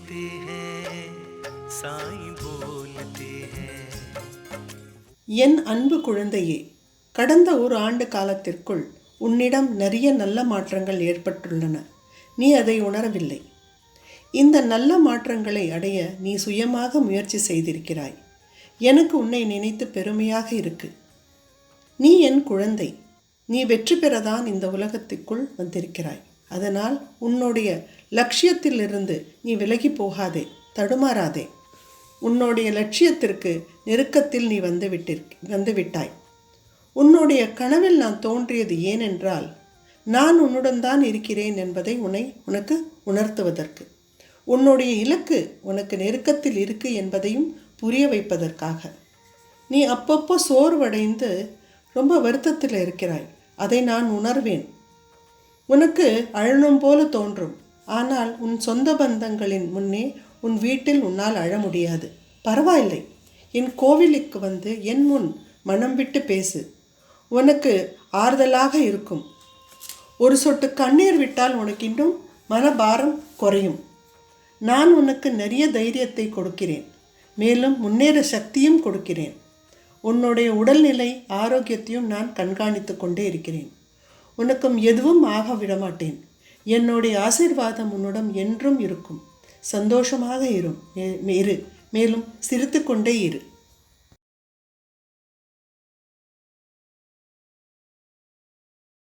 बोलते हैं साईं बोलते हैं. என் அன்பு குழந்தையே, கடந்த ஒரு ஆண்டு காலத்திற்குள் உன்னிடம் நிறைய நல்ல மாற்றங்கள் ஏற்பட்டுள்ளன. நீ அதை உணரவில்லை. இந்த நல்ல மாற்றங்களை அடைய நீ சுயமாக முயற்சி செய்திருக்கிறாய். எனக்கு உன்னை நினைத்து பெருமையாக இருக்கு. நீ என் குழந்தை. நீ வெற்றி பெறதான் இந்த உலகத்திற்குள் வந்திருக்கிறாய். அதனால் உன்னுடைய லட்சியத்திலிருந்து நீ விலகி போகாதே, தடுமாறாதே. உன்னுடைய லட்சியத்திற்கு நெருக்கத்தில் நீ வந்துவிட்டாய். உன்னுடைய கனவில் நான் தோன்றியது ஏனென்றால், நான் உன்னுடன் தான் இருக்கிறேன் என்பதை உனக்கு உணர்த்துவதற்கு. உன்னுடைய இலக்கு உனக்கு நெருக்கத்தில் இருக்கு என்பதையும் புரிய வைப்பதற்காக. நீ அப்பப்போ சோர்வடைந்து ரொம்ப வருத்தத்தில் இருக்கிறாய். அதை நான் உணர்வேன். உனக்கு அழணும் போல தோன்றும். ஆனால் உன் சொந்த பந்தங்களின் முன்னே உன் வீட்டில் உன்னால் அழ முடியாது. பரவாயில்லை. என் கோவிலுக்கு வந்து என் முன் மனம் விட்டு பேசு. உனக்கு ஆறுதலாக இருக்கும். ஒரு சொட்டு கண்ணீர் விட்டால் உனக்கு இன்னும் மனபாரம் குறையும். நான் உனக்கு நிறைய தைரியத்தை கொடுக்கிறேன். மேலும் முன்னேற சக்தியும் கொடுக்கிறேன். உன்னுடைய உடல்நிலை ஆரோக்கியத்தையும் நான் கண்காணித்து கொண்டே இருக்கிறேன். உனக்கும் எதுவும் ஆக விடமாட்டேன். என்னுடைய ஆசீர்வாதம் உன்னுடன் என்றும் இருக்கும். சந்தோஷமாக இரு. மேலும் சிரித்து கொண்டே இரு.